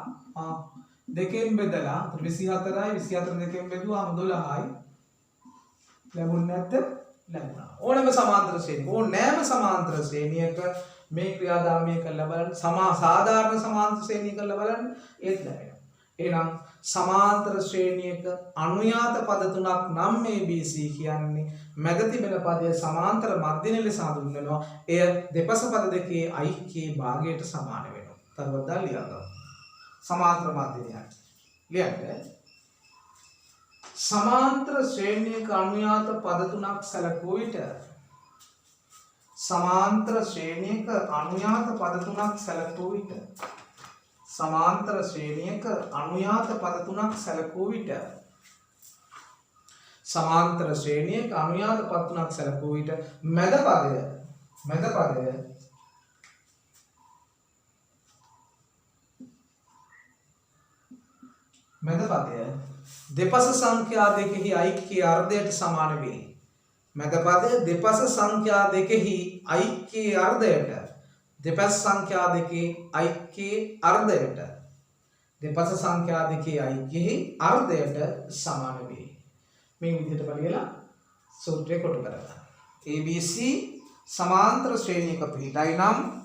දෙකෙන් බෙදලා 24යි 24 දෙකෙන් බෙදුවාම 12යි ලැබුණ නැත්නම් ලැබුණා. ඕනෑම සමාන්තර ශ්‍රේණියක ඕනෑම සමාන්තර ශ්‍රේණියක මේ ක්‍රියාදාමය කරලා බලන්න සාධාරණ සමාන්තර ශ්‍රේණිය කරලා බලන්න ඒත් ලැබෙනවා. එහෙනම් සමාන්තර ශ්‍රේණියක අනුයාත පද තුනක් නම් මේ BC කියන්නේ මැද තිබෙන පදය සමාන්තර මධ්‍යන ලෙස හඳුන්වනවා. එය දෙපස පද දෙකේ ഐക്യයේ භාගයට සමාන වෙනවා. තවදා ලියා ගන්න. සමාන්තර මධ්‍යනයක්. ලියන්න. සමාන්තර ශ්‍රේණියක අනුයාත පද තුනක් සැලකුව විට සමාන්තර ශ්‍රේණියක අනුයාත පද තුනක් සැලකුව විට සමාන්තර ශ්‍රේණියක අනුයාත පද තුනක් සැලකුව විට සමාන්තර ශ්‍රේණියක අනුයාත පද තුනක් සැලකුව විට මැද පදය දෙපස සංඛ්‍යා දෙකෙහි ඓක්‍ය අර්ධයට සමාන වේ. මැද පදය දෙපස සංඛ්‍යා දෙකෙහි ඓක්‍ය අර්ධයට දෙපස සංඛ්‍යා දෙකේ ඓක්‍ය අර්ධයට දෙපස සංඛ්‍යා දෙකේ ඓක්‍යෙහි අර්ධයට සමාන වේ. මේ විදිහට බලලා සූත්‍රය කොට කරගන්න. ABC සමාන්තර ශ්‍රේණියක පිළිදයි නම්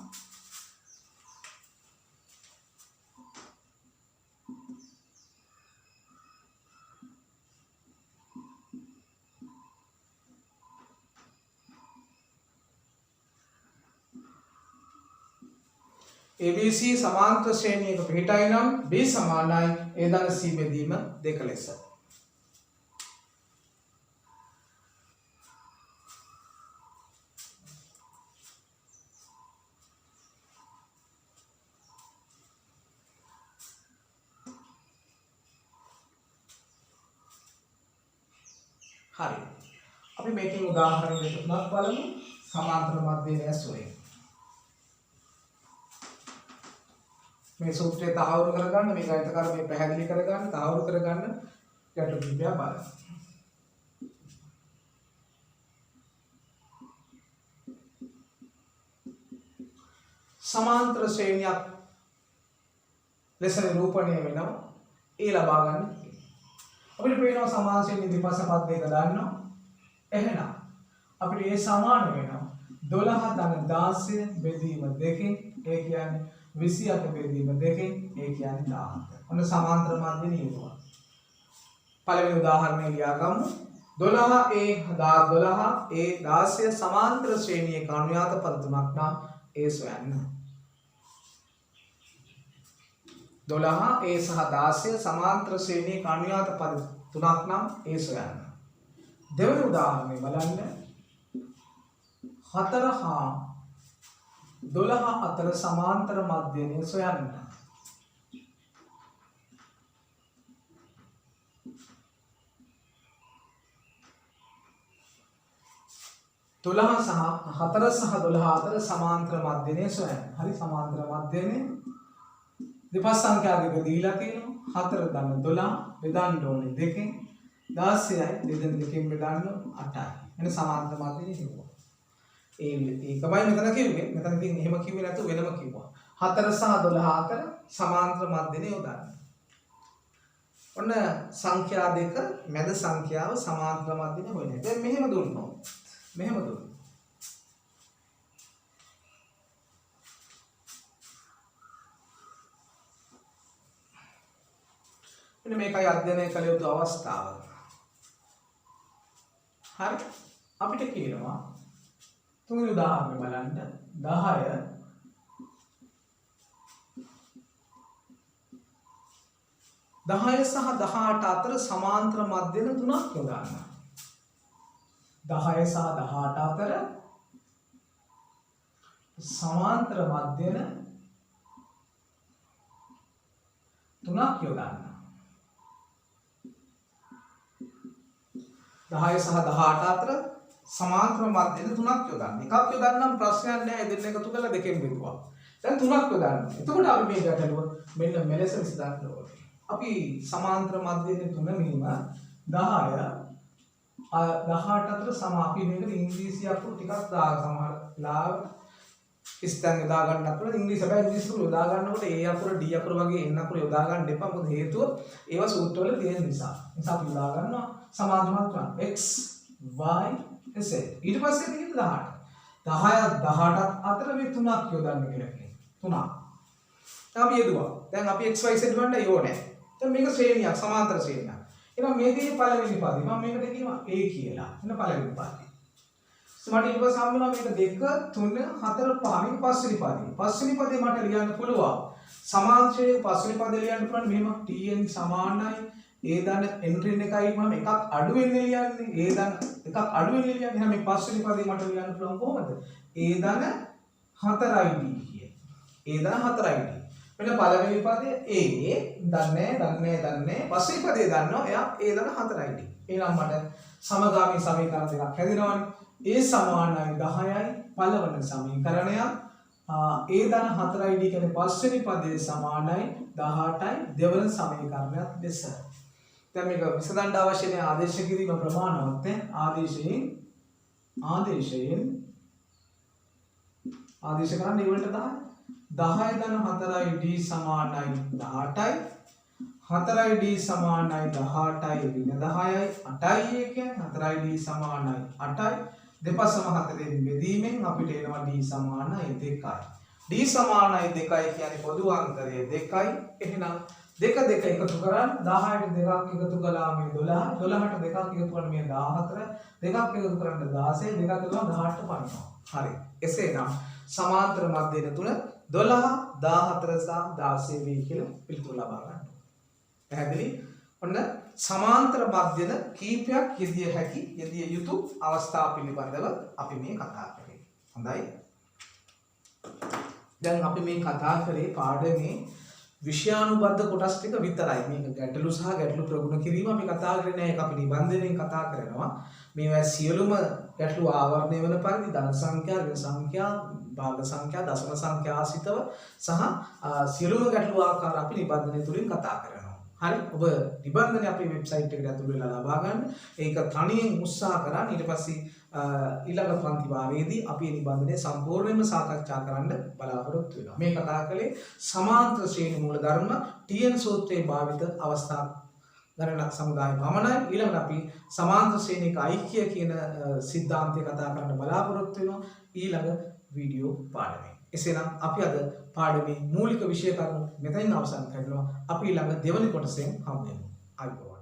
ABC සමාන්තර ශ්‍රේණියක පිටයි නම් B සමානයි A ධන C බෙදීම දෙක ලෙස. හරි. අපි මේකේ උදාහරණ දෙකක් බලමු සමාන්තර මධ්‍යනය ඇසුරෙන්. මේ සූත්‍රය තහවුරු කරගන්න මේ ගණිත කර්මය පැහැදිලි කරගන්න තහවුරු කරගන්න ගැටලු කිපයක් බලන්න. සමාන්තර ශ්‍රේණියක් ලෙස නිරූපණය වෙනවා ඒ ලබා ගන්න. අපිට පේනවා සමාන ශ්‍රේණිය දෙපස පද දෙක දාන්නවා. එහෙනම් අපිට ඒ සමාන වෙනවා 12 ධන 16 බෙදීම දෙකෙන් ඒ කියන්නේ 28 බෙදීම දෙකෙන් ඒ කියන්නේ 17. ඔන්න සමාන්තර මධ්‍ය නියුතුව. පළවෙනි උදාහරණය ලියා ගමු. 12 සමාන්තර ශ්‍රේණියක අනුයාත පද තුනක් නම් ඒ සොයන්න. 12 සහ 16 සමාන්තර ශ්‍රේණියක අනුයාත පද තුනක් නම් ඒ සොයන්න. දෙවෙනි උදාහරණය බලන්න. 4 හා 12 අතර සමාන්තර මධ්‍යනය සොයන්න. 12 සහ 4 සහ 12 අතර සමාන්තර මධ්‍යනය සොයන්න. හරි සමාන්තර මධ්‍යනය දෙපස් සංඛ්‍යා දෙක දීලා තියෙනවා. 4 ධන 12 බෙදන්න ඕනේ දෙකෙන් 16යි දෙදෙන දෙකෙන් බෙදන්න 8යි. එන සමාන්තර මධ්‍යනය හිතුවා. ඒකමයි මෙතන කිව්වේ. මෙතන ඉතින් එහෙම කිව්වේ නැතුව වෙනම කිව්වා. 4 සහ 12 අතර සමාන්තර මධ්‍යනය යොදන්න. ඔන්න සංඛ්‍යා දෙක මැද සංඛ්‍යාව සමාන්තර මධ්‍යනය හොයන්නේ. දැන් මෙහෙම දුන්නොත් මෙහෙම දුන්නොත් මෙන්න මේකයි අධ්‍යයනය කළ යුතු අවස්ථාව. හරි. අපිට කියනවා තුන්වෙනි උදාහරණය බලන්න 10 සහ 18 අතර සමාන්තර මධ්‍යන තුනක් යොදන්න. 10 සහ 18 අතර සමාන්තර මධ්‍යන තුනක් යොදන්න. 10 සහ 18 අතර සමාන්තර මධ්‍යන තුනක් යොදන්න. එකක් යොදන්නම් ප්‍රශ්නයක් නැහැ. දෙන්න එකතු කරලා දෙකෙන් බෙදුවා. දැන් තුනක් යොදන්න. එතකොට අපි මේ ගැටලුව මෙන්න මෙලෙස විසඳන්න ඕනේ. අපි සමාන්තර මධ්‍යන තුන මෙහිම 10 18 අතර සම අපි මේකට ඉංග්‍රීසි අකුරු ටිකක් දාලා සමහර ලාව ඉස්තන් යොදා ගන්නත් පුළුවන්. ඉංග්‍රීසි හැබැයි ඉංග්‍රීසි අකුරු යොදා ගන්නකොට ඒ අකුර D අකුර වගේ N අකුර යොදා ගන්න එපා. මොකද හේතුව ඒවා සූත්‍රවල තියෙන නිසා. නිසා අපි යොදා ගන්නවා සමාන්තර මධ්‍යන x y z. ඊට පස්සේ තියෙන 18. 10 18 අතර මේ තුනක් යොදන්න කියලා කියනවා. තුනක්. දැන් අපි යදුවා. දැන් අපි x y z වලට යෝනේ. දැන් මේක ශ්‍රේණියක් සමාන්තර ශ්‍රේණියක්. එහෙනම් මේ දෙකේ පළවෙනි පදේ මම මේකට කියනවා a කියලා. එන්න පළවෙනි පදේ. මට ඊට පස්සේ හම් වෙනවා මේක 2 3 4 5 පස්වෙනි පදේ. පස්වෙනි පදේ මට ලියන්න පුළුවන්. සමාන්තරයේ පස්වෙනි පදේ ලියන්න පුළුවන් මෙහෙම tn සමානයි a දන එන්ට්‍රින් එකයි මම එකක් අඩු වෙන්නේ ලියන්නේ. a දන එකක් අඩු වෙන්නේ ලියන්නේ. එහෙනම් මේ පස්වෙනි පදේ මට ලියන්න පුළුවන් කොහොමද? a දන 4යි d කිය. a දන 4යි d. මෙන්න පළවෙනි පදේ a දන්නේ පස්වෙනි පදේ දන්නවා එයා a දන 4යි d. එහෙනම් මට සමගාමී සමීකරණ දෙකක් හැදෙනවානේ. a සමානයි 10යි පළවෙනි සමීකරණය. a දන 4යි d කියන්නේ පස්වෙනි පදේ සමානයි 18යි දෙවන සමීකරණයත් ලෙස. දැන් මේක විසඳන්න අවශ්‍ය නැහැ ආදේශ කිරීම ප්‍රමාණවත් ඈ. ආදේශ කරන්නේ ඊවලට 10 ධන 4යි d සමානයි 18යි 4යි d සමානයි 18යි ඍණ 10යි 8යි ඒ කියන්නේ 4යි d සමානයි 8යි දෙපසම 4 බෙදීමෙන් අපිට එනවා d සමානයි 2යි. d සමානයි 2යි කියන්නේ පොදු අන්තරය 2යි. එහෙනම් 2 එකතු කරන් 10ට 2ක් එකතු කළා මේ 12 12ට 2ක් එකතු කරන මේ 14 2ක් එකතු කරන්න 16 2ක් එකතු කරන 18ට පනිනවා. හරි. එසේනම් සමාන්තර මධ්‍යන තුන 12 14 සහ 16 වේ කියලා පිළිතුරු ලබා ගන්න. පැහැදිලි? ඔන්න සමාන්තර මධ්‍යන කීපයක් යෙදිය හැකි යෙදිය යුතු අවස්ථා පිළිබඳව අපි මේ කතා කරේ. හොඳයි. දැන් අපි මේ කතා කරේ පාඩමේ විෂයානුබද්ධ කොටස් ටික විතරයි. මේක ගැටලු සහ ගැටලු ප්‍රගුණ කිරීම අපි කතා කරේ නෑ. ඒක අපි නිබන්ධනයෙන් කතා කරනවා. මේවා සියලුම ගැටලු ආවරණය වෙන පරිදි ධන සංඛ්‍යා, ඍණ සංඛ්‍යා, භාග සංඛ්‍යා, දශම සංඛ්‍යා ආසිතව සහ සියලුම ගැටලු ආකාර අපි නිබන්ධනය තුලින් කතා කරනවා. හරි. ඔබ නිබන්ධනය අපේ වෙබ්සයිට් එකට ඇතුල් වෙලා ලබා ගන්න. ඒක තනියෙන් උත්සාහ කරන් ඊට පස්සේ ඊළඟ පන්ති වාරයේදී අපි මේ නිබන්ධනය සම්පූර්ණයෙන්ම සාකච්ඡා කරන්න බලාපොරොත්තු වෙනවා. මේ කතා කළේ සමාන්තර ශ්‍රේණි මූලධර්ම TN සූත්‍රයේ භාවිත අවස්ථා ගණනක් සමුදාය පමණයි. ඊළඟට අපි සමාන්තර ශ්‍රේණික ඓක්‍ය කියන સિદ્ધාන්තය කතා කරන්න බලාපොරොත්තු වෙනවා ඊළඟ වීඩියෝ පාඩමේ. එසේනම් අපි අද පාඩමේ මූලික විෂය කරුණු මෙතනින් අවසන් කරනවා. අපි ඊළඟ දෙවනි කොටසෙන් හමු වෙමු. ආයුබෝවන්.